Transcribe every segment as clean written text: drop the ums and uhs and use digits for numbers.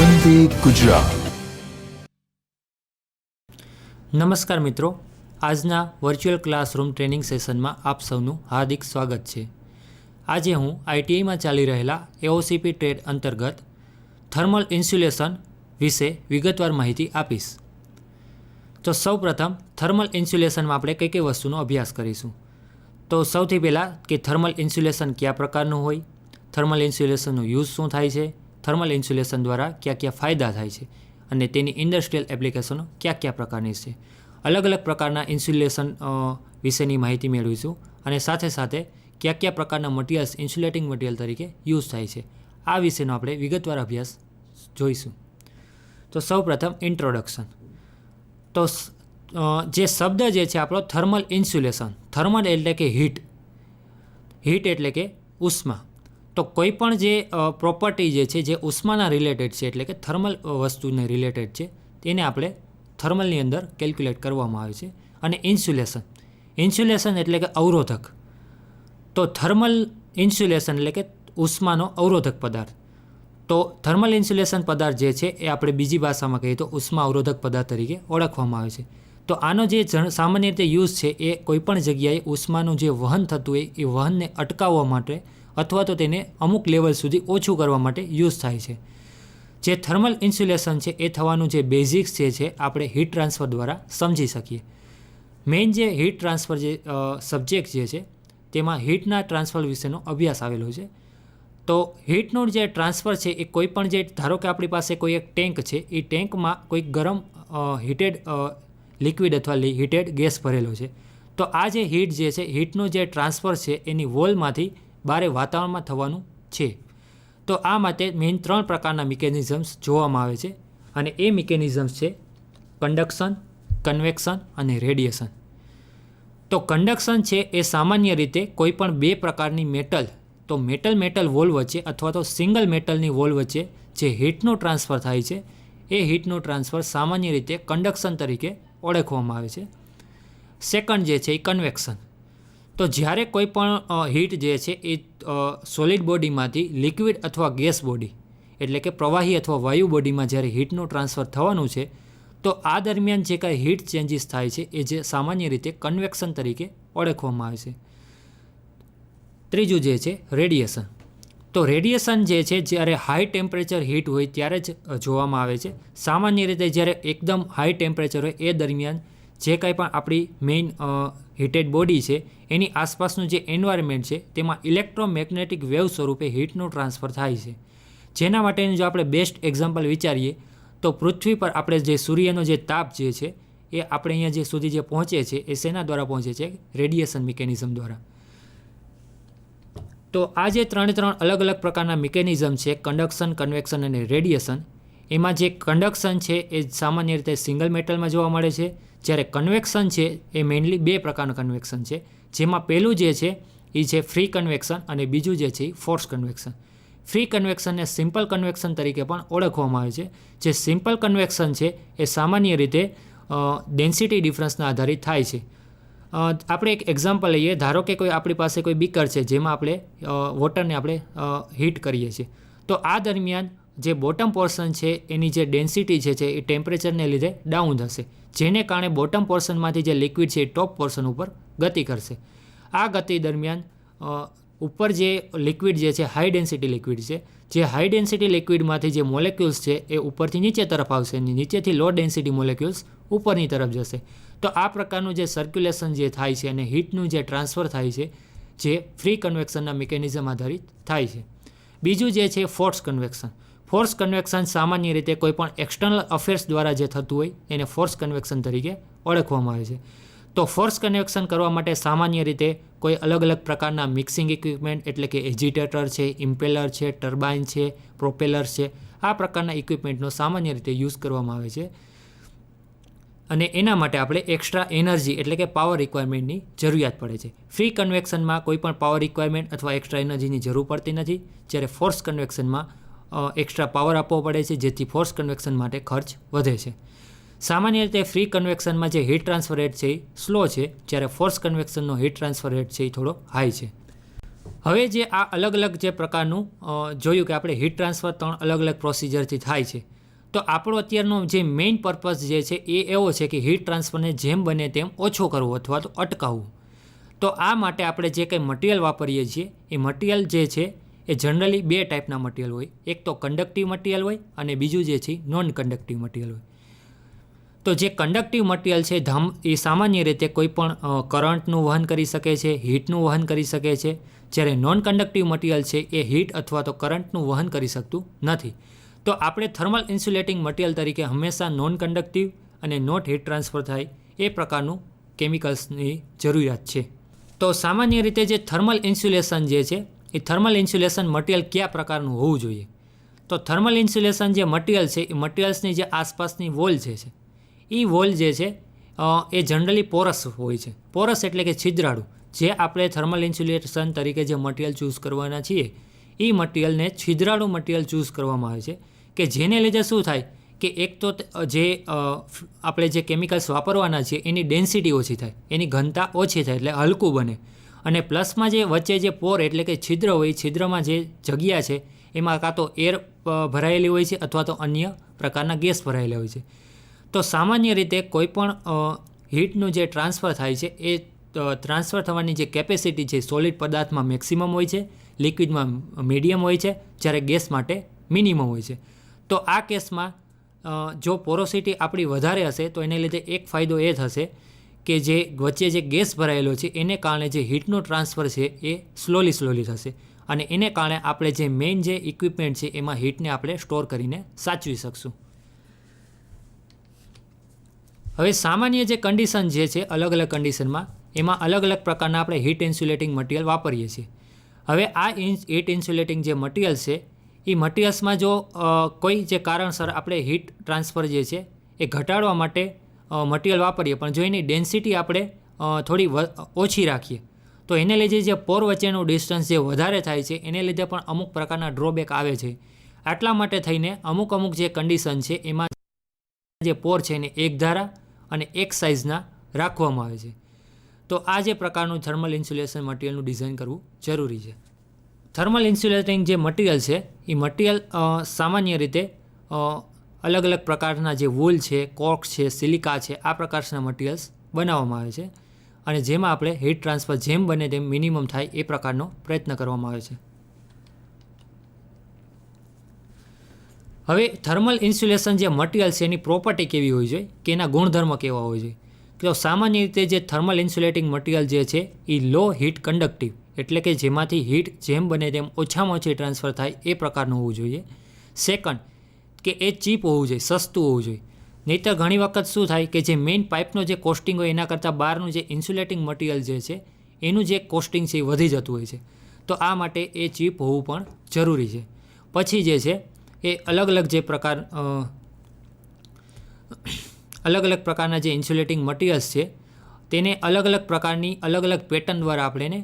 વંદે ગુજરાત। નમસ્કાર મિત્રો, આજના વર્ચ્યુઅલ ક્લાસરૂમ ટ્રેનિંગ સેશનમાં આપ સૌનું હાર્દિક સ્વાગત છે। આજે હું આઈટીઆઈમાં ચાલી રહેલા એઓસીપી ટ્રેડ અંતર્ગત થર્મલ ઇન્સ્યુલેશન વિશે વિગતવાર માહિતી આપીશ। તો સૌપ્રથમ થર્મલ ઇન્સ્યુલેશનમાં આપણે કઈ કઈ વસ્તુનો અભ્યાસ કરીશું। તો સૌથી પહેલાં કે થર્મલ ઇન્સ્યુલેશન કયા પ્રકારનું હોય, થર્મલ ઇન્સ્યુલેશનનો યુઝ શું થાય છે, થર્મલ ઇન્સ્યુલેશન દ્વારા કયા કયા ફાયદા થાય છે અને તેની ઇન્ડસ્ટ્રીયલ એપ્લિકેશનો કયા કયા પ્રકારની છે। અલગ અલગ પ્રકારના ઇન્સ્યુલેશન વિશેની માહિતી મેળવીશું અને સાથે સાથે કયા કયા પ્રકારના મટીરિયલ્સ ઇન્સ્યુલેટિંગ મટીરિયલ તરીકે યુઝ થાય છે, આ વિશેનો આપણે વિગતવાર અભ્યાસ જોઈશું। તો સૌપ્રથમ ઇન્ટ્રોડક્શન। તો જે શબ્દ જે છે આપણો થર્મલ ઇન્સ્યુલેશન, થર્મલ એટલે કે હીટ, હીટ એટલે કે ઉષ્મા। તો કોઈ પણ જે પ્રોપર્ટી જે છે જે ઉષ્માના રિલેટેડ છે એટલે કે થર્મલ વસ્તુને રિલેટેડ છે તેને આપણે થર્મલની અંદર કેલ્ક્યુલેટ કરવામાં આવે છે। અને ઇન્સ્યુલેશન, ઇન્સ્યુલેશન એટલે કે અવરોધક। તો થર્મલ ઇન્સ્યુલેશન એટલે કે ઉષ્માનો અવરોધક પદાર્થ। તો થર્મલ ઇન્સ્યુલેશન પદાર્થ જે છે એ આપણે બીજી ભાષામાં કહીએ તો ઉષ્મા અવરોધક પદાર્થ તરીકે ઓળખવામાં આવે છે। તો આનો જે સામાન્ય રીતે યુઝ છે એ કોઈપણ જગ્યાએ ઉષ્માનું જે વહન થતું હોય એ વહનને અટકાવવા માટે અથવા તો તેને અમુક લેવલ સુધી ઓછું કરવા માટે યુઝ થાય છે। જે થર્મલ ઇન્સ્યુલેશન છે એ થવાનું જે બેઝિક્સ છે આપણે હીટ ટ્રાન્સફર દ્વારા સમજી શકીએ। મેઇન જે હીટ ટ્રાન્સફર જે સબ્જેક્ટ જે છે તેમાં હીટના ટ્રાન્સફર વિશેનો અભ્યાસ આવેલો છે। તો હીટનું જે ટ્રાન્સફર છે એ કોઈ પણ જે ધારો કે આપણી પાસે કોઈ એક ટેન્ક છે, એ ટેન્કમાં કોઈ ગરમ હીટેડ લિક્વિડ અથવા હીટેડ ગેસ ભરેલો છે। તો આ જે હીટ જે છે, હીટનું જે ટ્રાન્સફર છે એની વોલમાંથી બારે વાતાવરણમાં થવાનું છે। તો આ માટે મેઇન 3 પ્રકારના મિકેનિઝમ્સ જોવામાં આવે છે અને એ મિકેનિઝમ્સ છે કન્ડક્શન, કન્વેક્શન અને રેડિયેશન। તો કન્ડક્શન છે એ સામાન્ય રીતે કોઈ પણ બે પ્રકારની મેટલ, તો મેટલ વોલ વચ્ચે અથવા તો સિંગલ મેટલની વોલ વચ્ચે જે હીટનું ટ્રાન્સફર થાય છે એ હીટનું ટ્રાન્સફર સામાન્ય રીતે કન્ડક્શન તરીકે ઓળખવામાં આવે છે। સેકન્ડ જે છે એ કન્વેક્શન। તો જ્યારે કોઈ પણ હીટ જે છે એ સોલિડ બોડીમાંથી લિક્વિડ અથવા ગેસ બોડી એટલે કે પ્રવાહી અથવા વાયુ બોડીમાં જ્યારે હીટનું ટ્રાન્સફર થવાનું છે તો આ દરમિયાન જે કાંઈ હીટ ચેન્જીસ થાય છે એ જે સામાન્ય રીતે કન્વેક્શન તરીકે ઓળખવામાં આવે છે। ત્રીજું જે છે રેડિયેશન। તો રેડિયેશન જે છે જ્યારે હાઈ ટેમ્પરેચર હીટ હોય ત્યારે જ જોવામાં આવે છે। સામાન્ય રીતે જ્યારે એકદમ હાઈ ટેમ્પરેચર હોય એ દરમિયાન જે કાંઈ પણ આપણી મેઇન હીટેડ બોડી છે એની આસપાસનું જે એન્વાયરમેન્ટ છે તેમાં ઇલેક્ટ્રોમેગ્નેટિક વેવ સ્વરૂપે હીટનું ટ્રાન્સફર થાય છે। જેના માટેનું જો આપણે બેસ્ટ એક્ઝામ્પલ વિચારીએ તો પૃથ્વી પર આપણે જે સૂર્યનો જે તાપ જે છે એ આપણે અહીંયા જે સુધી જે પહોંચે છે એ શેના દ્વારા પહોંચે છે? રેડિયેશન મિકેનિઝમ દ્વારા। તો આ જે 3 અલગ અલગ પ્રકારના મિકેનિઝમ છે, કન્ડક્શન, કન્વેક્શન અને રેડિયેશન, એમાં જે કન્ડક્શન છે એ સામાન્ય રીતે સિંગલ મેટલમાં જોવા મળે છે, જ્યારે કન્વેક્શન છે એ મેઇનલી 2 પ્રકારનું કન્વેક્શન છે, જેમાં પહેલું જે છે એ છે ફ્રી કન્વેક્શન અને બીજું જે છે એ ફોર્સ કન્વેક્શન। ફ્રી કન્વેક્શનને સિમ્પલ કન્વેક્શન તરીકે પણ ઓળખવામાં આવે છે। જે સિમ્પલ કન્વેક્શન છે એ સામાન્ય રીતે ડેન્સિટી ડિફરન્સના આધારિત થાય છે। આપણે એક એક્ઝામ્પલ લઈએ, ધારો કે કોઈ આપણી પાસે કોઈ બીકર છે જેમાં આપણે વોટરને આપણે હીટ કરીએ છીએ, તો આ દરમિયાન જે બોટમ પોર્શન છે એની જે ડેન્સિટી છે એ ટેમ્પરેચરને લીધે ડાઉન થશે, જેને કારણે બોટમ પોર્શનમાંથી જે લિક્વિડ છે એ ટોપ પોર્શન ઉપર ગતિ કરશે। આ ગતિ દરમિયાન ઉપર જે લિક્વિડ જે છે હાઈ ડેન્સિટી લિક્વિડ છે, જે હાઈ ડેન્સિટી લિક્વિડમાંથી જે મોલેક્યુલ્સ છે એ ઉપરથી નીચે તરફ આવશે અને નીચેથી લો ડેન્સિટી મોલેક્યુલ્સ ઉપરની તરફ જશે। તો આ પ્રકારનું જે સર્ક્યુલેશન જે થાય છે અને હીટનું જે ટ્રાન્સફર થાય છે જે ફ્રી કન્વેક્શનના મિકેનિઝમ આધારિત થાય છે। બીજું જે છે ફોર્સ કન્વેક્શન। ફોર્સ કન્વેક્શન સામાન્ય રીતે કોઈ પણ એક્સટર્નલ અફેર્સ દ્વારા જે થતું હોય એને ફોર્સ કન્વેક્શન તરીકે ઓળખવામાં આવે છે। તો ફોર્સ કન્વેક્શન કરવા માટે સામાન્ય રીતે કોઈ અલગ અલગ પ્રકારના મિક્સિંગ ઇક્વિપમેન્ટ એટલે કે એજિટેટર છે, ઇમ્પેલર છે, ટર્બાઇન છે, પ્રોપેલર છે, આ પ્રકારના ઇક્વિપમેન્ટનો સામાન્ય રીતે યુઝ કરવામાં આવે છે અને એના માટે આપણે એક્સ્ટ્રા એનર્જી એટલે કે પાવર રિક્વાયરમેન્ટની જરૂરિયાત પડે છે। ફ્રી કન્વેક્શનમાં કોઈ પણ પાવર રિક્વાયરમેન્ટ અથવા એક્સ્ટ્રા એનર્જીની જરૂર પડતી નથી, જ્યારે ફોર્સ કન્વેક્શનમાં એક્સ્ટ્રા પાવર આપવો પડે છે, જેથી ફોર્સ કન્વેક્શન માટે ખર્ચ વધે છે। સામાન્ય રીતે ફ્રી કન્વેક્શનમાં જે હીટ ટ્રાન્સફર રેટ છે એ સ્લો છે, જ્યારે ફોર્સ કન્વેક્શનનો હીટ ટ્રાન્સફર રેટ છે એ થોડો હાઈ છે। હવે જે આ અલગ અલગ જે પ્રકારનું જોયું કે આપણે હીટ ટ્રાન્સફર 3 અલગ અલગ પ્રોસિજરથી થાય છે, તો આપણો અત્યારનો જે મેઇન પર્પઝ જે છે એ એવો છે કે હીટ ટ્રાન્સફરને જેમ બને તેમ ઓછો કરવો અથવા તો અટકાવવું. તો આ માટે આપણે જે કંઈ મટીરિયલ વાપરીએ છીએ એ મટીરિયલ જે છે એ જનરલી 2 ટાઈપના મટીરિયલ હોય. એક તો કન્ડક્ટિવ મટીરિયલ હોય અને બીજું જે છે નોન કન્ડક્ટિવ મટીરિયલ હોય. તો જે કન્ડક્ટિવ મટીરિયલ છે એ સામાન્ય રીતે કોઈ પણ કરંટનું વહન કરી શકે છે, હીટનું વહન કરી શકે છે, જ્યારે નોન કન્ડક્ટિવ મટીરિયલ છે એ હીટ અથવા તો કરંટનું વહન કરી શકતું નથી. તો આપણે થર્મલ ઇન્સ્યુલેટિંગ મટીરિયલ તરીકે હંમેશા નોન કન્ડક્ટિવ અને નોટ હીટ ટ્રાન્સફર થાય એ પ્રકારનું કેમિકલ્સની જરૂરિયાત છે. તો સામાન્ય રીતે જે થર્મલ ઇન્સ્યુલેશન જે છે એ થર્મલ ઇન્સ્યુલેશન મટીરિયલ કયા પ્રકારનું હોવું જોઈએ? તો થર્મલ ઇન્સ્યુલેશન જે મટીરિયલ છે એ મટીરિયલ્સની જે આસપાસની વોલ છે એ વોલ જે છે એ જનરલી પોરસ હોય છે. પોરસ એટલે કે છિદ્રાળું. જે આપણે થર્મલ ઇન્સ્યુલેશન તરીકે જે મટીરિયલ ચૂઝ કરવાના છીએ એ મટીરિયલને છિદ્રાળું મટીરિયલ ચૂઝ કરવામાં આવે છે કે જેને લીધે શું થાય કે એક તો જે આપણે જે કેમિકલ્સ વાપરવાના છીએ એની ડેન્સિટી ઓછી થાય, એની ઘનતા ઓછી થાય એટલે હલકું બને. અને પ્લસમાં જે વચ્ચે જે પોર એટલે કે છિદ્ર હોય, છિદ્રમાં જે જગ્યા છે એમાં કાં તો એર ભરાયેલી હોય છે અથવા તો અન્ય પ્રકારના ગેસ ભરાયેલા હોય છે. તો સામાન્ય રીતે કોઈ પણ હીટનું જે ટ્રાન્સફર થાય છે એ ટ્રાન્સફર થવાની જે કેપેસિટી છે સોલિડ પદાર્થમાં મેક્સિમમ હોય છે, લિક્વિડમાં મીડિયમ હોય છે, જ્યારે ગેસ માટે મિનિમમ હોય છે. તો આ કેસમાં જો પોરોસિટી આપણી વધારે હશે તો એને લીધે એક ફાયદો એ થશે કે જે વચ્ચે જે ગેસ ભરાયેલો છે એને કારણે જે હીટનું ટ્રાન્સફર છે એ સ્લોલી થશે અને એને કારણે આપણે જે મેઇન જે ઇક્વિપમેન્ટ છે એમાં હીટને આપણે સ્ટોર કરીને સાચવી શકશું. હવે સામાન્ય જે કન્ડિશન જે છે અલગ અલગ કન્ડિશનમાં એમાં અલગ અલગ પ્રકારના આપણે હીટ ઇન્સ્યુલેટિંગ મટીરિયલ વાપરીએ છીએ. હવે આ હીટ ઇન્સ્યુલેટિંગ જે મટીરિયલ છે એ મટીરિયલ્સમાં જો કોઈ જે કારણસર આપણે હીટ ટ્રાન્સફર જે છે એ ઘટાડવા માટે મટીરિયલ વાપરીએ પણ જો એની ડેન્સિટી આપણે થોડી ઓછી રાખીએ તો એને લીધે જે પોર વચ્ચેનું ડિસ્ટન્સ જે વધારે થાય છે એને લીધે પણ અમુક પ્રકારના ડ્રોબેક આવે છે. આટલા માટે થઈને અમુક જે કન્ડિશન છે એમાં જે પોર છે એને એક ધારા અને એક સાઇઝના રાખવામાં આવે છે. તો આ જે પ્રકારનું થર્મલ ઇન્સ્યુલેશન મટીરિયલનું ડિઝાઇન કરવું જરૂરી છે. થર્મલ ઇન્સ્યુલેટિંગ જે મટીરિયલ છે એ મટીરિયલ સામાન્ય રીતે અલગ અલગ પ્રકારના જે વૂલ છે, કોર્ક છે, સિલિકા છે, આ પ્રકારના મટીરિયલ્સ બનાવવામાં આવે છે અને જેમાં આપણે હીટ ટ્રાન્સફર જેમ બને તેમ મિનિમમ થાય એ પ્રકારનો પ્રયત્ન કરવામાં આવે છે. હવે થર્મલ ઇન્સ્યુલેશન જે મટીરિયલ છે એની પ્રોપર્ટી કેવી હોવી જોઈએ કે એના ગુણધર્મ કેવા હોવા જોઈએ? તો સામાન્ય રીતે જે થર્મલ ઇન્સ્યુલેટિંગ મટીરિયલ જે છે એ લો હીટ કન્ડક્ટિવ એટલે કે જેમાંથી હીટ જેમ બને તેમ ઓછામાં ઓછી ટ્રાન્સફર થાય એ પ્રકારનું હોવું જોઈએ. સેકન્ડ કે એ ચીપ હોવું જોઈએ, સસ્તું હોવું જોઈએ. નહીંતર ઘણી વખત શું થાય કે જે મેઇન પાઇપનો જે કોસ્ટિંગ હોય એના કરતાં બહારનું જે ઇન્સ્યુલેટિંગ મટીરિયલ જે છે એનું જે કોસ્ટિંગ છે એ વધી જતું હોય છે. તો આ માટે એ ચીપ હોવું પણ જરૂરી છે. પછી જે છે એ અલગ અલગ પ્રકારના જે ઇન્સ્યુલેટિંગ મટીરિયલ્સ છે તેને અલગ અલગ પ્રકારની અલગ અલગ પેટર્ન દ્વારા આપણે એને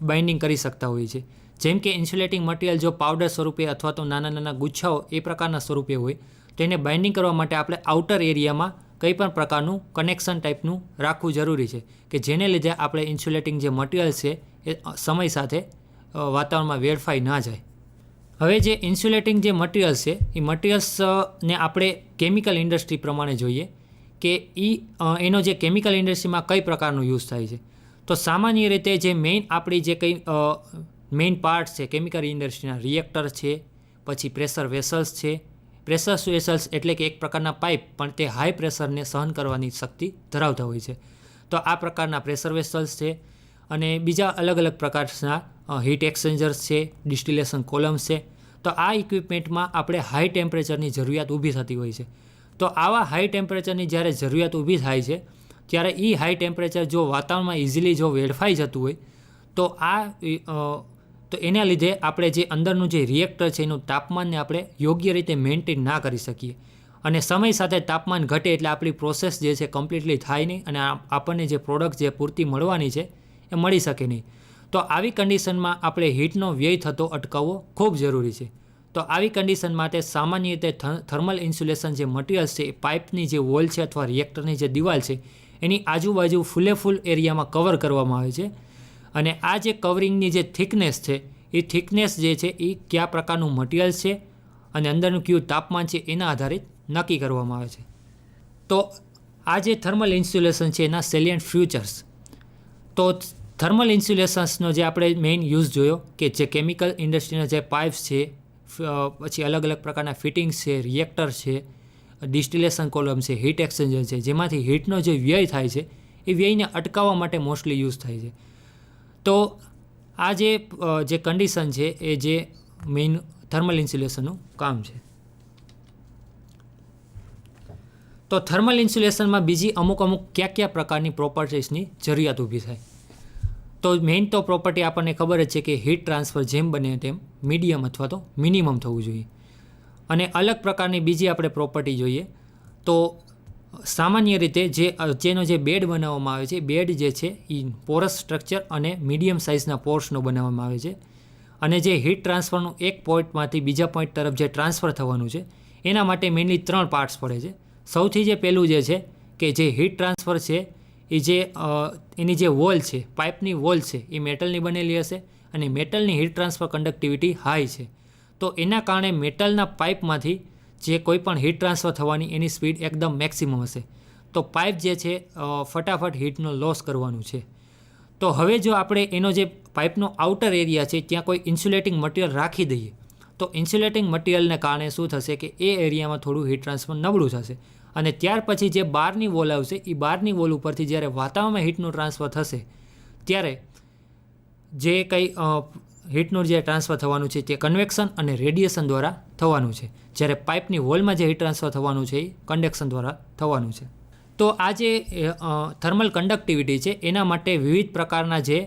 બાઇન્ડિંગ કરી શકતા હોઈએ છીએ. જેમ કે ઇન્સ્યુલેટિંગ મટીરિયલ જો પાવડર સ્વરૂપે અથવા તો નાના ગુચ્છાઓ એ પ્રકારના સ્વરૂપે હોય તો એને બાઇન્ડિંગ કરવા માટે આપણે આઉટર એરિયામાં કંઈ પણ પ્રકારનું કનેક્શન ટાઈપનું રાખવું જરૂરી છે કે જેને લીધે આપણે ઇન્સ્યુલેટિંગ જે મટીરિયલ છે એ સમય સાથે વાતાવરણમાં વેડફાઈ ના જાય. હવે જે ઇન્સ્યુલેટિંગ જે મટીરિયલ્સ છે એ મટીરિયલ્સને આપણે કેમિકલ ઇન્ડસ્ટ્રી પ્રમાણે જોઈએ કે એનો જે કેમિકલ ઇન્ડસ્ટ્રીમાં કઈ પ્રકારનો યુઝ થાય છે. તો સામાન્ય રીતે જે આપણી જે કંઈ મેઇન પાર્ટ છે કેમિકલ ઇન્ડસ્ટ્રીના રિએક્ટર છે, પછી પ્રેશર વેસલ્સ છે. પ્રેશર વેસલ્સ એટલે કે એક પ્રકારના પાઇપ પણ તે હાઈ પ્રેશરને સહન કરવાની શક્તિ ધરાવતા હોય છે. તો આ પ્રકારના પ્રેશર વેસલ્સ છે અને બીજા અલગ અલગ પ્રકારના હીટ એક્સચેન્જર્સ છે, ડિસ્ટિલેશન કોલમ્સ છે. તો આ ઇક્વિપમેન્ટમાં આપણે હાઈ ટેમ્પરેચરની જરૂરિયાત ઊભી થતી હોય છે. તો આવા હાઈ ટેમ્પરેચરની જ્યારે જરૂરિયાત ઊભી થાય છે ત્યારે એ હાઈ ટેમ્પરેચર જો વાતાવરણમાં ઇઝીલી જો વેડફાઈ જતું હોય તો એના લીધે આપણે જે અંદરનું જે રિએક્ટર છે એનું તાપમાનને આપણે યોગ્ય રીતે મેન્ટેન ના કરી શકીએ અને સમય સાથે તાપમાન ઘટે એટલે આપણી પ્રોસેસ જે છે કમ્પ્લીટલી થાય નહીં અને આપણને જે પ્રોડક્ટ જે પૂરતી મળવાની છે એ મળી શકે નહીં. તો આવી કન્ડિશનમાં આપણે હીટનો વ્યય થતો અટકાવવો ખૂબ જરૂરી છે. તો આવી કન્ડિશન માટે સામાન્ય રીતે થર્મલ ઇન્સ્યુલેશન જે મટીરિયલ્સ છે એ પાઇપની જે વોલ છે અથવા રિએક્ટરની જે દિવાલ છે એની આજુબાજુ ફૂલે ફૂલ એરિયામાં કવર કરવામાં આવે છે અને આ જે કવરિંગની જે થિકનેસ છે એ થિકનેસ જે છે એ કયા પ્રકારનું મટીરિયલ છે અને અંદરનું કયું તાપમાન છે એના આધારિત નક્કી કરવામાં આવે છે. તો આ જે થર્મલ ઇન્સ્યુલેશન છે એના સેલિયન્ટ ફ્યુચર્સ. તો થર્મલ ઇન્સ્યુલેશન્સનો જે આપણે મેઇન યુઝ જોયો કે જે કેમિકલ ઇન્ડસ્ટ્રીના જે પાઇપ્સ છે, પછી અલગ અલગ પ્રકારના ફિટિંગ્સ છે, રિએક્ટર છે, ડિસ્ટિલેશન કોલમ છે, હીટ એક્સચેન્જર છે, જેમાંથી હીટનો જે વ્યય થાય છે એ વ્યયને અટકાવવા માટે મોસ્ટલી યુઝ થાય છે. તો આ જે કન્ડિશન છે એ જે મેઇન થર્મલ ઇન્સ્યુલેશનનું કામ છે. તો થર્મલ ઇન્સ્યુલેશનમાં બીજી અમુક કયા પ્રકારની પ્રોપર્ટીઝની જરૂરિયાત ઊભી થાય. તો મેઇન તો પ્રોપર્ટી આપણને ખબર જ છે કે હીટ ટ્રાન્સફર જેમ બને તેમ મીડિયમ અથવા તો મિનિમમ થવું જોઈએ. અને અલગ પ્રકારની બીજી આપણે પ્રોપર્ટી જોઈએ તો સામાન્ય રીતે જેનો જે બેડ બનાવવામાં આવે છે, બેડ જે છે એ પોરસ સ્ટ્રક્ચર અને મીડિયમ સાઇઝના પોર્સનો બનાવવામાં આવે છે. અને જે હીટ ટ્રાન્સફરનું એક પોઈન્ટમાંથી બીજા પોઈન્ટ તરફ જે ટ્રાન્સફર થવાનું છે એના માટે મેઇનલી 3 પાર્ટ્સ પડે છે. સૌથી જે પહેલું જે છે કે જે હીટ ટ્રાન્સફર છે એ જે એની જે વોલ છે, પાઇપની વોલ છે એ મેટલની બનેલી હશે અને મેટલની હીટ ટ્રાન્સફર કંડક્ટિવિટી હાઈ છે. તો એના કારણે મેટલના પાઇપમાંથી જે કોઈ પણ હીટ ટ્રાન્સફર થવાની એની સ્પીડ એકદમ મેક્સિમમ હશે. તો પાઇપ જે છે ફટાફટ હીટનો લોસ કરવાનું છે. તો હવે જો આપણે એનો જે પાઇપનો આઉટર એરિયા છે ત્યાં કોઈ ઇન્સ્યુલેટિંગ મટીરિયલ રાખી દઈએ તો ઇન્સ્યુલેટિંગ મટીરિયલને કારણે શું થશે કે એ એરિયામાં થોડું હીટ ટ્રાન્સફર નબળું થશે. અને ત્યાર પછી જે બહારની વોલ આવશે એ બહારની વોલ ઉપરથી જ્યારે વાતાવરણમાં હીટનું ટ્રાન્સફર થશે ત્યારે જે કંઈ હીટનું જે ટ્રાન્સફર થવાનું છે તે કન્વેક્શન અને રેડિયેશન દ્વારા થવાનું છે, જ્યારે પાઇપની વોલમાં જે હીટ ટ્રાન્સફર થવાનું છે એ કન્ડક્શન દ્વારા થવાનું છે. તો આ જે થર્મલ કંડક્ટિવિટી છે એના માટે વિવિધ પ્રકારના જે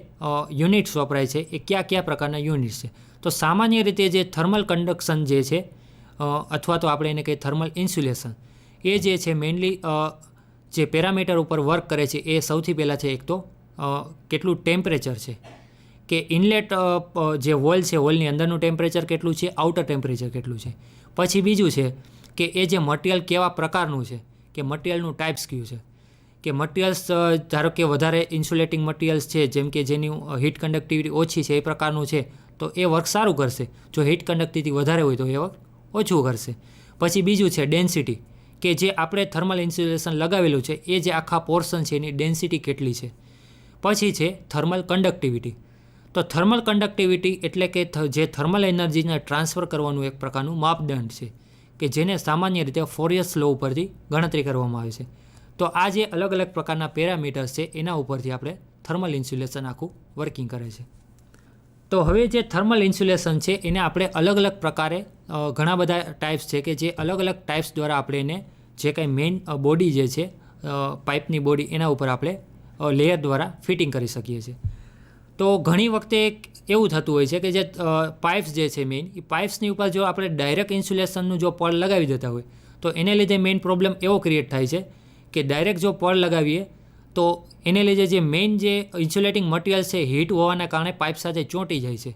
યુનિટ્સ વપરાય છે એ કયા પ્રકારના યુનિટ્સ છે. તો સામાન્ય રીતે જે થર્મલ કન્ડક્શન જે છે અથવા તો આપણે એને કહીએ થર્મલ ઇન્સ્યુલેશન, એ જે છે મેઇનલી જે પેરામીટર ઉપર વર્ક કરે છે એ સૌથી પહેલાં છે એક તો કેટલું ટેમ્પરેચર છે, કે ઇનલેટ જે વોલ છે વોલની અંદરનું ટેમ્પરેચર કેટલું છે, આઉટર ટેમ્પરેચર કેટલું છે. પછી બીજું છે કે એ જે મટીરિયલ કેવા પ્રકારનું છે, કે મટીરિયલનું ટાઈપ્સ કયું છે, કે મટીરિયલ્સ ધારો કે વધારે ઇન્સ્યુલેટિંગ મટીરિયલ્સ છે જેમ કે જેની હીટ કંડક્ટિવિટી ઓછી છે એ પ્રકારનું છે તો એ વર્ક સારું કરશે. જો હીટ કંડક્ટિવિટી વધારે હોય તો એ વર્ક ઓછું કરશે. પછી બીજું છે ડેન્સિટી, કે જે આપણે થર્મલ ઇન્સ્યુલેશન લગાવેલું છે એ જે આખા પોર્શન છે એની ડેન્સિટી કેટલી છે. પછી છે થર્મલ કંડક્ટિવિટી. તો થર્મલ કંડક્ટિવિટી એટલે કે જે થર્મલ એનર્જીને ટ્રાન્સફર કરવાનું એક પ્રકારનું માપદંડ છે કે જેને સામાન્ય રીતે ફોરિયર્સ લો ઉપરથી ગણતરી કરવામાં આવે છે. તો આ જે અલગ અલગ પ્રકારના પેરામીટર્સ છે એના ઉપરથી આપણે થર્મલ ઇન્સ્યુલેશન આખું વર્કિંગ કરે છે. તો હવે જે થર્મલ ઇન્સ્યુલેશન છે એને આપણે અલગ અલગ પ્રકારે ઘણા બધા ટાઈપ્સ છે કે જે અલગ અલગ ટાઈપ્સ દ્વારા આપણે એને જે કંઈ મેઇન બોડી જે છે પાઇપની બોડી એના ઉપર આપણે લેયર દ્વારા ફિટિંગ કરી શકીએ છીએ. તો ઘણી વખતે એવું થતું હોય છે કે જે પાઇપ્સ જે છે મેઇન એ પાઇપ્સની ઉપર જો આપણે ડાયરેક્ટ ઇન્સ્યુલેશનનું જો પડ લગાવી દેતા હોય તો એને લીધે મેઇન પ્રોબ્લેમ એવો ક્રિએટ થાય છે કે ડાયરેક્ટ જો પડ લગાવીએ તો એને લીધે જે મેઇન જે ઇન્સ્યુલેટિંગ મટીરિયલ છે હીટ હોવાના કારણે પાઇપ સાથે ચોંટી જાય છે.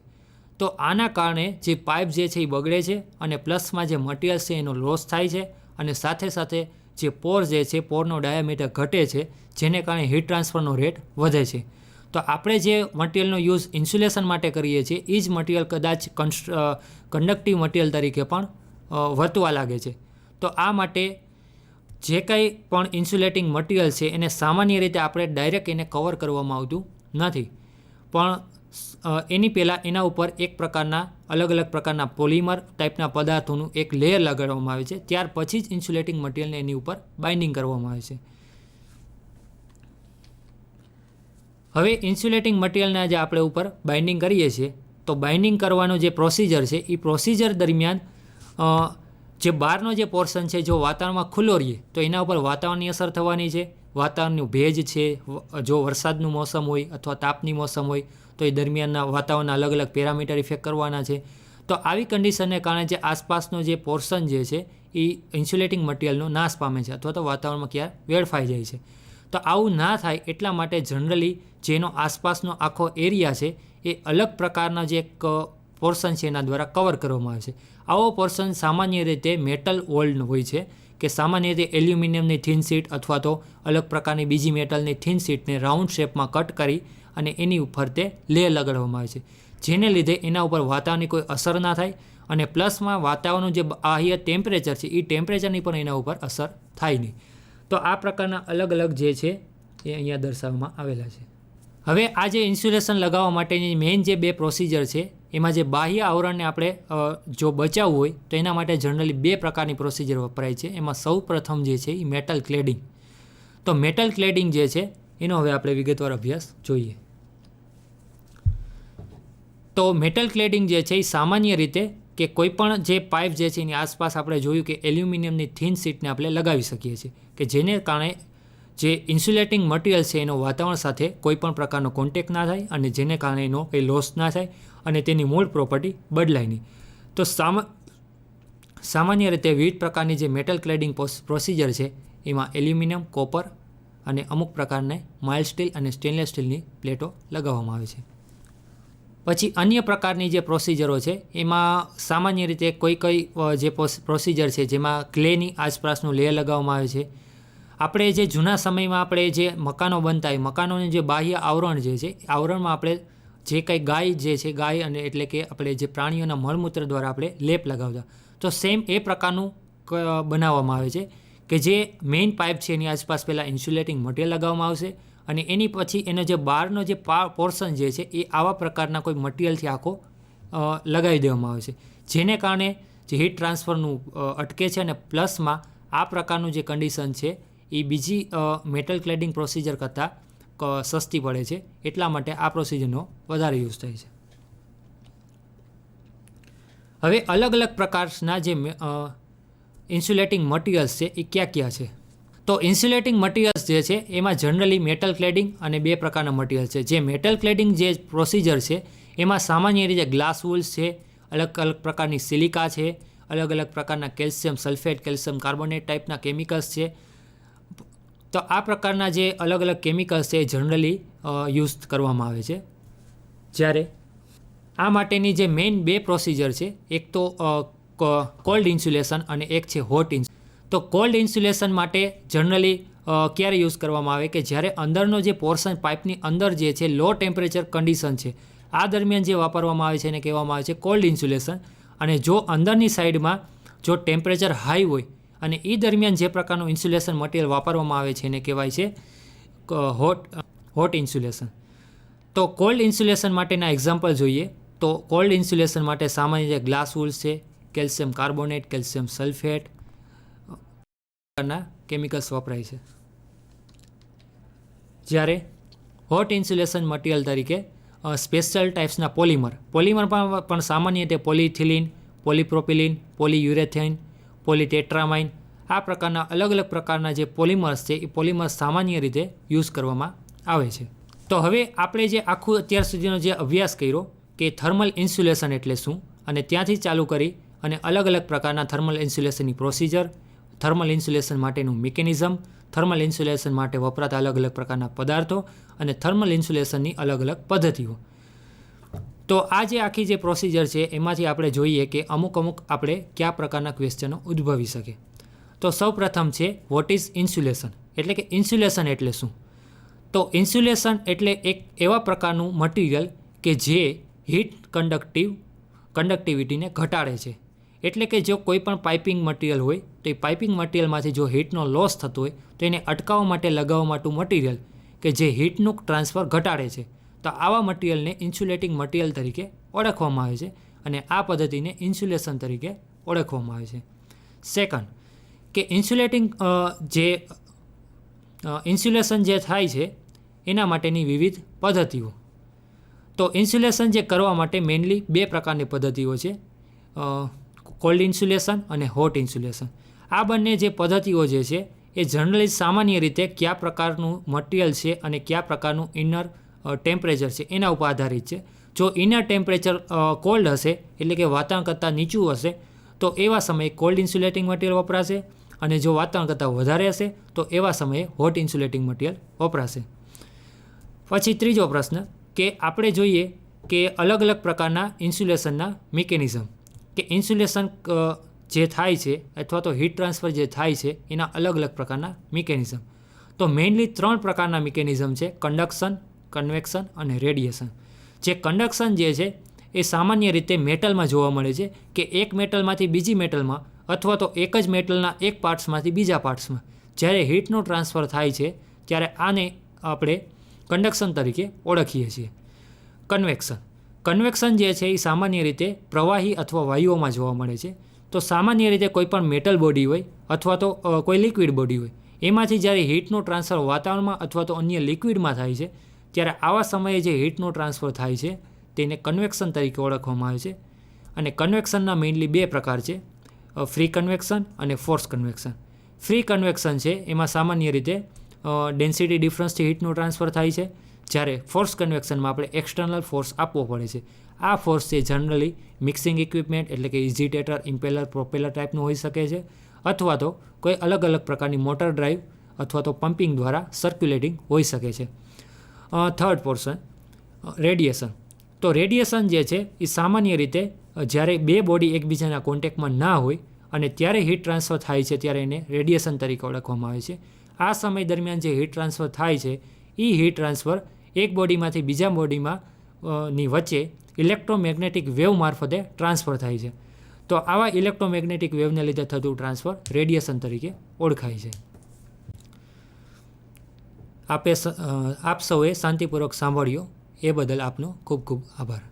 તો આના કારણે જે પાઇપ જે છે એ બગડે છે અને પ્લસમાં જે મટીરિયલ છે એનો લોસ થાય છે અને સાથે સાથે જે પોર જે છે પોરનો ડાયામીટર ઘટે છે જેને કારણે હીટ ટ્રાન્સફરનો રેટ વધે છે. તો આપણે જે મટીરિયલનો યુઝ ઇન્સ્યુલેશન માટે કરીએ છીએ એ જ મટીરિયલ કદાચ કંડક્ટિવ મટીરિયલ તરીકે પણ વર્તવા લાગે છે. તો આ માટે જે કંઈ પણ ઇન્સ્યુલેટિંગ મટીરિયલ છે એને સામાન્ય રીતે આપણે ડાયરેક્ટ એને કવર કરવામાં આવતું નથી, પણ એની પહેલાં એના ઉપર એક પ્રકારના અલગ અલગ પ્રકારના પોલિમર ટાઈપના પદાર્થોનું એક લેયર લગાડવામાં આવે છે. ત્યાર પછી જ ઇન્સ્યુલેટિંગ મટીરિયલને એની ઉપર બાઇન્ડિંગ કરવામાં આવે છે. હવે ઇન્સ્યુલેટિંગ મટીરિયલના જે આપણે ઉપર બાઇન્ડિંગ કરીએ છીએ તો બાઇન્ડિંગ કરવાનો જે પ્રોસિજર છે એ પ્રોસિજર દરમિયાન જે બહારનો જે પોર્શન છે જો વાતાવરણમાં ખુલ્લો રહીએ તો એના ઉપર વાતાવરણની અસર થવાની છે, વાતાવરણનું ભેજ છે, જો વરસાદનું મોસમ હોય અથવા તાપની મોસમ હોય તો એ દરમિયાનના વાતાવરણના અલગ અલગ પેરામીટર ઇફેક્ટ કરવાના છે. તો આવી કન્ડિશનને કારણે જે આસપાસનો જે પોર્શન જે છે એ ઇન્સ્યુલેટિંગ મટીરિયલનો નાશ પામે છે અથવા તો વાતાવરણમાં ક્યાં વેડફાઈ જાય છે. તો આવું ના થાય એટલા માટે જનરલી જેનો આસપાસનો આખો એરિયા છે એ અલગ પ્રકારના જે પોર્શન છે એના દ્વારા કવર કરવામાં આવે છે. આવો પોર્શન સામાન્ય રીતે મેટલ વોલ્ડ હોય છે કે સામાન્ય રીતે એલ્યુમિનિયમની થીન શીટ અથવા તો અલગ પ્રકારની બીજી મેટલની થીન શીટને રાઉન્ડ શેપમાં કટ કરી અને એની ઉપર તે લેયર લગાડવામાં આવે છે, જેને લીધે એના ઉપર વાતાવરણની કોઈ અસર ના થાય અને પ્લસમાં વાતાવરણનું જે બાહ્ય ટેમ્પરેચર છે એ ટેમ્પરેચરની પણ એના ઉપર અસર થાય નહીં. તો આ પ્રકારના અલગ અલગ જે છે એ અહીંયા દર્શાવવામાં આવેલા છે. હવે આ જે ઇન્સ્યુલેશન લગાવવા માટેની મેઇન જે 2 પ્રોસિજર છે એમાં જે બાહ્ય આવરણને આપણે જો બચાવવું હોય તો એના માટે જનરલી 2 પ્રકારની પ્રોસિજર વપરાય છે. એમાં સૌ પ્રથમ જે છે એ મેટલ ક્લેડિંગ. તો મેટલ ક્લેડિંગ જે છે એનો હવે આપણે વિગતવાર અભ્યાસ જોઈએ. તો મેટલ ક્લેડિંગ જે છે એ સામાન્ય રીતે કે કોઈ પણ જે પાઇપ જે છે એની આસપાસ આપણે જોયું કે એલ્યુમિનિયમની થીન શીટને આપણે લગાવી શકીએ છીએ કે જેને કારણે જે ઇન્સ્યુલેટિંગ મટીરિયલ છે એનો વાતાવરણ સાથે કોઈ પણ પ્રકારનો કોન્ટેક્ટ ના થાય અને જેને કારણે એનો કંઈ લોસ ના થાય અને તેની મૂળ પ્રોપર્ટી બદલાય નહીં. તો સામાન્ય રીતે વિવિધ પ્રકારની જે મેટલ ક્લેડિંગ પ્રોસિજર છે એમાં એલ્યુમિનિયમ, કોપર અને અમુક પ્રકારના માઇલ્ડ સ્ટીલ અને સ્ટેનલેસ સ્ટીલની પ્લેટો લગાવવામાં આવે છે. પછી અન્ય પ્રકારની જે પ્રોસિજરો છે એમાં સામાન્ય રીતે કોઈ જે પ્રોસિજર છે જેમાં ક્લેની આસપાસનું લેયર લગાવવામાં આવે છે. આપણે જે જૂના સમયમાં આપણે જે મકાનો બનતા હોય મકાનોનું જે બાહ્ય આવરણ જે છે આવરણમાં આપણે જે કંઈ ગાય જે છે ગાય અને એટલે કે આપણે જે પ્રાણીઓના મળમૂત્ર દ્વારા આપણે લેપ લગાવતા, તો સેમ એ પ્રકારનું બનાવવામાં આવે છે કે જે મેઇન પાઇપ છે એની આસપાસ પહેલાં ઇન્સ્યુલેટિંગ મટીરિયલ લગાવવામાં આવશે અને એની પછી એનો જે બહારનો જે પોર્શન જે છે એ આવા પ્રકારના કોઈ મટીરિયલથી આખો લગાવી દેવામાં આવે છે, જેને કારણે જે હીટ ટ્રાન્સફરનું અટકે છે અને પ્લસમાં આ પ્રકારનું જે કન્ડિશન છે એ બીજી મેટલ ક્લેડિંગ પ્રોસિજર કરતાં સસ્તી પડે છે. એટલા માટે આ પ્રોસિજરનો વધારે યુઝ થાય છે. હવે અલગ અલગ પ્રકારના જે ઇન્સ્યુલેટિંગ મટીરિયલ્સ છે એ ક્યાં છે? તો ઇન્સ્યુલેટિંગ મટીરિયલ્સ જે છે એમાં જનરલી મેટલ ક્લેડિંગ અને 2 પ્રકારના મટીરિયલ છે. જે મેટલ ક્લેડિંગ જે પ્રોસિજર છે એમાં સામાન્ય રીતે ગ્લાસ વૂલ્સ છે, અલગ અલગ પ્રકારની સિલિકા છે, અલગ અલગ પ્રકારના કેલ્શિયમ સલ્ફેટ, કેલ્શિયમ કાર્બોનેટ ટાઈપના કેમિકલ્સ છે. તો આ પ્રકારના જે અલગ અલગ કેમિકલ્સ છે એ જનરલી યુઝ કરવામાં આવે છે. જ્યારે આ માટેની જે મેઇન 2 પ્રોસિજર છે એક તો કોલ્ડ ઇન્સ્યુલેશન અને એક છે હોટ ઇન્સ્યુલેશન. તો કોલ્ડ ઇન્સ્યુલેશન માટે જનરલી ક્યારે યુઝ કરવામાં આવે કે જ્યારે અંદરનો જે પોર્શન પાઇપની અંદર જે છે લો ટેમ્પરેચર કન્ડિશન છે આ દરમિયાન જે વાપરવામાં આવે છે એને કહેવામાં આવે છે કોલ્ડ ઇન્સ્યુલેશન. અને જો અંદરની સાઈડમાં જો ટેમ્પરેચર હાઈ હોય અને એ દરમિયાન જે પ્રકારનું ઇન્સ્યુલેશન મટીરિયલ વાપરવામાં આવે છે એને કહેવાય છે હોટ ઇન્સ્યુલેશન. તો કોલ્ડ ઇન્સ્યુલેશન માટેના એક્ઝામ્પલ જોઈએ તો કોલ્ડ ઇન્સ્યુલેશન માટે સામાન્ય રીતે ગ્લાસ વૂલ્સ છે, કેલ્શિયમ કાર્બોનેટ, કેલ્શિયમ સલ્ફેટ પ્રકારના કેમિકલ્સ વપરાય છે. જ્યારે હોટ ઇન્સ્યુલેશન મટીરિયલ તરીકે સ્પેશિયલ ટાઈપ્સના પોલિમર પણ સામાન્ય રીતે પોલિથિલિન, પોલિપ્રોપિલિન, પોલિયુરેથેન, પોલિટેટ્રામાઇન આ પ્રકારના અલગ અલગ પ્રકારના જે પોલિમર્સ છે એ પોલિમર્સ સામાન્ય રીતે યુઝ કરવામાં આવે છે. તો હવે આપણે જે આખું અત્યાર સુધીનો જે અભ્યાસ કર્યો કે થર્મલ ઇન્સ્યુલેશન એટલે શું અને ત્યાંથી ચાલુ કરી અને અલગ અલગ પ્રકારના થર્મલ ઇન્સ્યુલેશનની પ્રોસિજર, થર્મલ ઇન્સ્યુલેશન માટેનું મિકેનિઝમ, થર્મલ ઇન્સ્યુલેશન માટે વપરાતા અલગ અલગ પ્રકારના પદાર્થો અને થર્મલ ઇન્સ્યુલેશનની અલગ અલગ પદ્ધતિઓ. તો આ જે આખી જે પ્રોસિજર છે એમાંથી આપણે જોઈએ કે અમુક આપણે કયા પ્રકારના ક્વેશ્ચનો ઉદ્ભવી શકે. તો સૌ પ્રથમ છે વોટ ઇઝ ઇન્સ્યુલેશન, એટલે કે ઇન્સ્યુલેશન એટલે શું? તો ઇન્સ્યુલેશન એટલે એક એવા પ્રકારનું મટીરિયલ કે જે હીટ કન્ડક્ટિવિટીને ઘટાડે છે. એટલે કે જો કોઈ પણ પાઇપિંગ મટીરિયલ હોય તો એ પાઇપિંગ મટીરિયલમાંથી જો હીટનો લોસ થતો હોય તો એને અટકાવવા માટે લગાવવા માટેનું મટીરિયલ કે જે હીટનું ટ્રાન્સફર ઘટાડે છે. તો આવા મટીરિયલને ઇન્સ્યુલેટિંગ મટીરિયલ તરીકે ઓળખવામાં આવે છે અને આ પદ્ધતિને ઇન્સ્યુલેશન તરીકે ઓળખવામાં આવે છે. સેકન્ડ કે ઇન્સ્યુલેશન જે થાય છે એના માટેની વિવિધ પદ્ધતિઓ. તો ઇન્સ્યુલેશન જે કરવા માટે મેઇનલી 2 પ્રકારની પદ્ધતિઓ છે, કોલ્ડ ઇન્સ્યુલેશન અને હોટ ઇન્સ્યુલેશન. આ બંને જે પદ્ધતિઓ જે છે એ જનરલી સામાન્ય રીતે કયા પ્રકારનું મટીરિયલ છે અને કયા પ્રકારનું ઇનર ટેમ્પરેચર છે એના ઉપર આધારિત છે. જો ઇનર ટેમ્પરેચર કોલ્ડ હશે એટલે કે વાતાવરણ કરતાં નીચું હશે તો એવા સમયે કોલ્ડ ઇન્સ્યુલેટિંગ મટીરિયલ વપરાશે અને જો વાતાવરણ કરતાં વધારે હશે તો એવા સમયે હોટ ઇન્સ્યુલેટિંગ મટીરિયલ વપરાશે. પછી ત્રીજો પ્રશ્ન કે આપણે જોઈએ કે અલગ અલગ પ્રકારના ઇન્સ્યુલેશનના મિકેનિઝમ કે ઇન્સ્યુલેશન જે થાય છે અથવા તો હીટ ટ્રાન્સફર જે થાય છે એના અલગ અલગ પ્રકારના મિકેનિઝમ. તો મેઇનલી 3 પ્રકારના મિકેનિઝમ છે, કન્ડક્શન, કન્વેક્શન અને રેડિયેશન. જે કન્ડક્શન જે છે એ સામાન્ય રીતે મેટલમાં જોવા મળે છે કે એક મેટલમાંથી બીજી મેટલમાં અથવા તો એક જ મેટલના એક પાર્ટ્સમાંથી બીજા પાર્ટ્સમાં જ્યારે હીટનું ટ્રાન્સફર થાય છે ત્યારે આને આપણે કન્ડક્શન તરીકે ઓળખીએ છીએ. કન્વેક્શન જે છે એ સામાન્ય રીતે પ્રવાહી અથવા વાયુઓમાં જોવા મળે છે. તો સામાન્ય રીતે કોઈ પણ મેટલ બોડી હોય અથવા તો કોઈ લિક્વિડ બોડી હોય એમાંથી જ્યારે હીટનું ટ્રાન્સફર વાતાવરણમાં અથવા તો અન્ય લિક્વિડમાં થાય છે ત્યારે આવા સમયે જે હીટનું ટ્રાન્સફર થાય છે તેને કન્વેક્શન તરીકે ઓળખવામાં આવે છે. અને કન્વેક્શનના મેઇનલી બે પ્રકાર છે, ફ્રી કન્વેક્શન અને ફોર્સ કન્વેક્શન. ફ્રી કન્વેક્શન છે એમાં સામાન્ય રીતે ડેન્સિટી ડિફરન્સથી હીટનું ટ્રાન્સફર થાય છે, જ્યારે ફોર્સ કન્વેક્શનમાં આપણે એક્સટર્નલ ફોર્સ આપવો પડે છે. આ ફોર્સ છે જનરલી મિક્સિંગ ઇક્વિપમેન્ટ એટલે કે ઇઝિટેટર, ઇમ્પેલર, પ્રોપેલર ટાઈપનું હોઈ શકે છે અથવા તો કોઈ અલગ અલગ પ્રકારની મોટર ડ્રાઈવ અથવા તો પમ્પિંગ દ્વારા સર્ક્યુલેટિંગ હોઈ શકે છે. Third portion radiation. તો રેડિયેશન જે છે એ સામાન્ય રીતે જ્યારે બે બોડી એકબીજાના કોન્ટેક્ટમાં ના હોય અને ત્યારે હીટ ટ્રાન્સફર થાય છે ત્યારે એને રેડિયેશન તરીકે ઓળખવામાં આવે છે. આ સમય દરમિયાન જે હીટ ટ્રાન્સફર થાય છે એ હીટ ટ્રાન્સફર એક બોડીમાંથી બીજા બોડીમાં ની વચ્ચે ઇલેક્ટ્રોમેગ્નેટિક વેવ મારફતે ટ્રાન્સફર થાય છે. તો આવા ઇલેક્ટ્રોમેગ્નેટિક વેવને લીધે થતું ટ્રાન્સફર રેડિયેશન તરીકે ઓળખાય છે. આપ સૌએ શાંતિપૂર્વક સાંભળ્યો એ બદલ આપનો ખૂબ ખૂબ આભાર.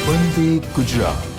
વંદે ગુજરાત.